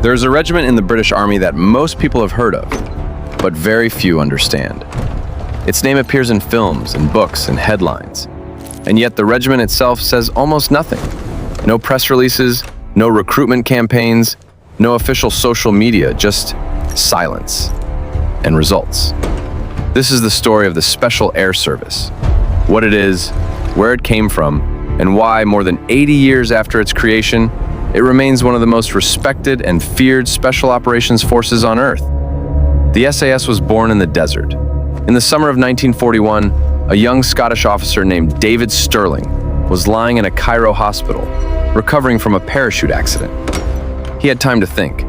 There's a regiment in the British Army that most people have heard of, but very few understand. Its name appears in films and books and headlines, and yet the regiment itself says almost nothing. No press releases, no recruitment campaigns, no official social media, just silence and results. This is the story of the Special Air Service, what it is, where it came from, and why, more than 80 years after its creation, it remains one of the most respected and feared special operations forces on Earth. The SAS was born in the desert. In the summer of 1941, a young Scottish officer named David Stirling was lying in a Cairo hospital, recovering from a parachute accident. He had time to think.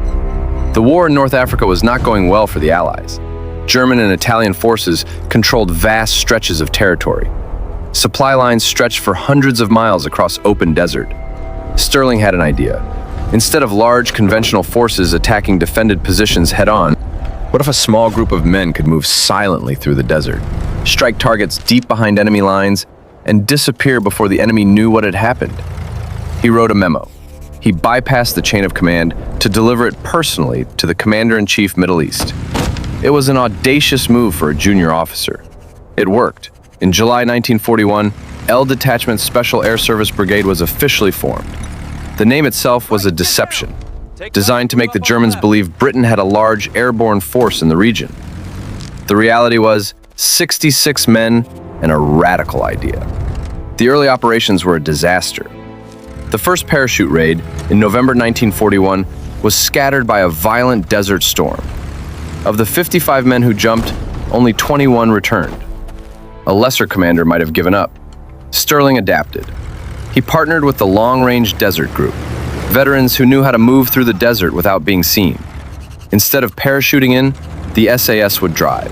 The war in North Africa was not going well for the Allies. German and Italian forces controlled vast stretches of territory. Supply lines stretched for hundreds of miles across open desert. Stirling had an idea. Instead of large conventional forces attacking defended positions head-on, what if a small group of men could move silently through the desert, strike targets deep behind enemy lines, and disappear before the enemy knew what had happened? He wrote a memo. He bypassed the chain of command to deliver it personally to the Commander-in-Chief Middle East. It was an audacious move for a junior officer. It worked. In July 1941, L Detachment Special Air Service Brigade was officially formed. The name itself was a deception, designed to make the Germans believe Britain had a large airborne force in the region. The reality was 66 men and a radical idea. The early operations were a disaster. The first parachute raid in November 1941 was scattered by a violent desert storm. Of the 55 men who jumped, only 21 returned. A lesser commander might have given up. Stirling adapted. He partnered with the Long-Range Desert Group, veterans who knew how to move through the desert without being seen. Instead of parachuting in, the SAS would drive.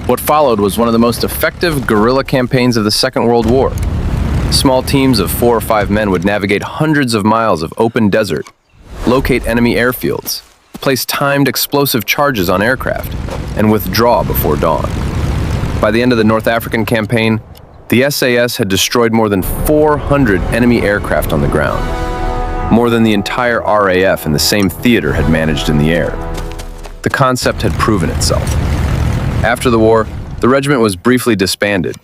What followed was one of the most effective guerrilla campaigns of the Second World War. Small teams of 4 or 5 men would navigate hundreds of miles of open desert, locate enemy airfields, place timed explosive charges on aircraft, and withdraw before dawn. By the end of the North African campaign, the SAS had destroyed more than 400 enemy aircraft on the ground, more than the entire RAF in the same theater had managed in the air. The concept had proven itself. After the war, the regiment was briefly disbanded.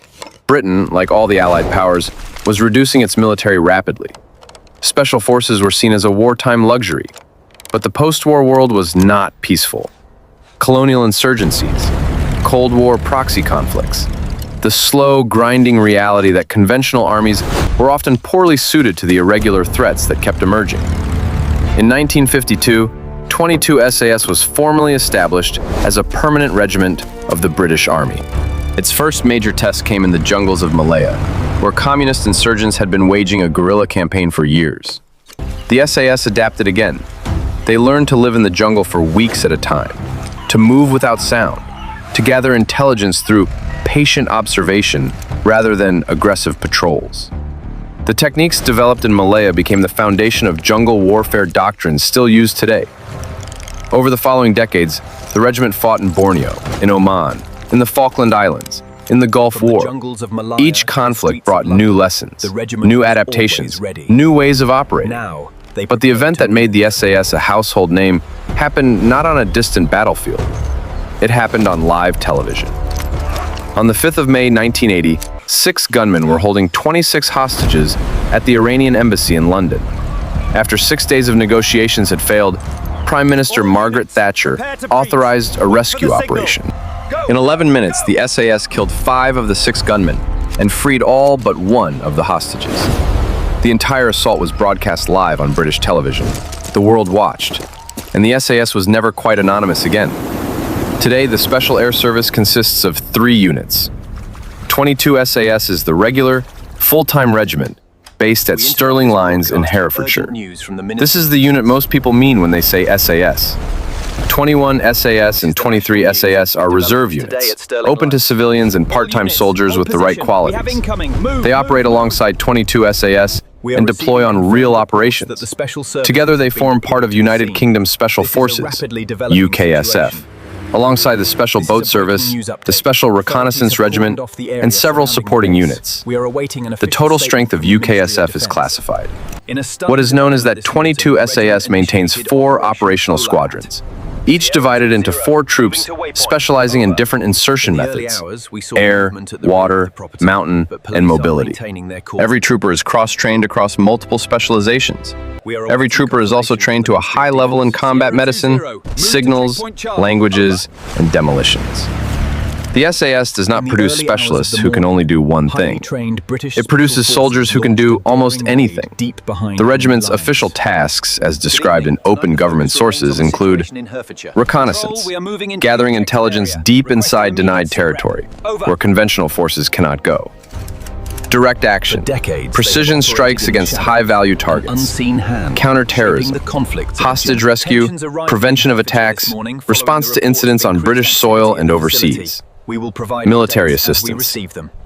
Britain, like all the Allied powers, was reducing its military rapidly. Special forces were seen as a wartime luxury, but the post-war world was not peaceful. Colonial insurgencies, Cold War proxy conflicts, the slow, grinding reality that conventional armies were often poorly suited to the irregular threats that kept emerging. In 1952, 22 SAS was formally established as a permanent regiment of the British Army. Its first major test came in the jungles of Malaya, where communist insurgents had been waging a guerrilla campaign for years. The SAS adapted again. They learned to live in the jungle for weeks at a time, to move without sound, to gather intelligence through patient observation rather than aggressive patrols. The techniques developed in Malaya became the foundation of jungle warfare doctrines still used today. Over the following decades, the regiment fought in Borneo, in Oman, in the Falkland Islands, in the Gulf War. Each conflict brought new lessons, new adaptations, new ways of operating. But the event that made the SAS a household name happened not on a distant battlefield. It happened on live television. On the 5th of May 1980, 6 gunmen were holding 26 hostages at the Iranian Embassy in London. After 6 days of negotiations had failed, Prime Minister Margaret Thatcher authorized a rescue operation. In 11 minutes, the SAS killed 5 of the 6 gunmen and freed all but 1 of the hostages. The entire assault was broadcast live on British television. The world watched, and the SAS was never quite anonymous again. Today, the Special Air Service consists of 3 units. 22 SAS is the regular, full-time regiment based at Stirling Lines in Herefordshire. This is the unit most people mean when they say SAS. 21 SAS and 23 SAS are reserve units, open to civilians and part-time soldiers with the right qualities. They operate alongside 22 SAS and deploy on real operations. Together they form part of United Kingdom Special Forces, UKSF. alongside the Special Boat Service, the Special Reconnaissance Regiment, and several supporting units. The total strength of UKSF is classified. What is known is that 22 SAS maintains 4 operational squadrons, each divided into 4 troops specializing in different insertion methods: air, water, mountain, and mobility. Every trooper is cross-trained across multiple specializations. Every trooper is also trained to a high level in combat medicine, signals, languages, and demolitions. The SAS does not produce specialists who can only do one thing. It produces soldiers who can do almost anything. The regiment's official tasks, as described in open government sources, include reconnaissance, gathering intelligence deep inside denied territory, where conventional forces cannot go; direct action, precision strikes against high-value targets; counter-terrorism, hostage rescue, prevention of attacks, response to incidents on British soil and overseas; military assistance,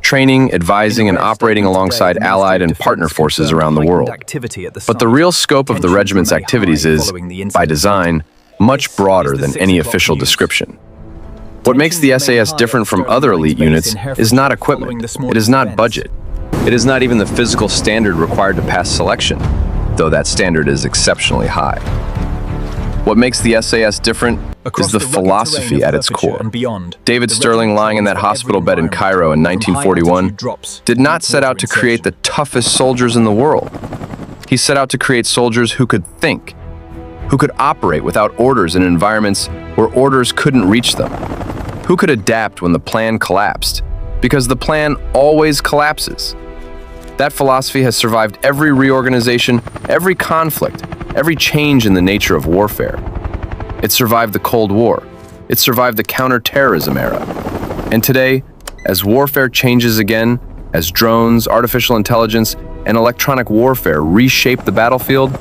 training, advising, and operating alongside allied and partner forces around the world. But the real scope of the regiment's activities is, by design, much broader than any official description. What makes the SAS different from other elite units is not equipment, it is not budget, it is not even the physical standard required to pass selection, though that standard is exceptionally high. What makes the SAS different is the philosophy at its core. David Stirling, lying in that hospital bed in Cairo in 1941, did not set out to create the toughest soldiers in the world. He set out to create soldiers who could think, who could operate without orders in environments where orders couldn't reach them, who could adapt when the plan collapsed, because the plan always collapses. That philosophy has survived every reorganization, every conflict, every change in the nature of warfare. It survived the Cold War. It survived the counter-terrorism era. And today, as warfare changes again, as drones, artificial intelligence, and electronic warfare reshape the battlefield,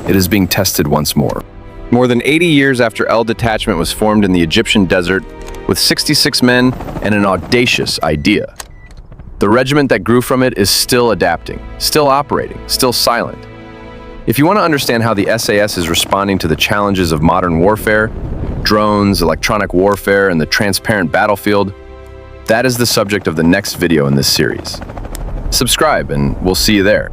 it is being tested once more. More than 80 years after L Detachment was formed in the Egyptian desert, with 66 men and an audacious idea, the regiment that grew from it is still adapting, still operating, still silent. If you want to understand how the SAS is responding to the challenges of modern warfare, drones, electronic warfare, and the transparent battlefield, that is the subject of the next video in this series. Subscribe and we'll see you there.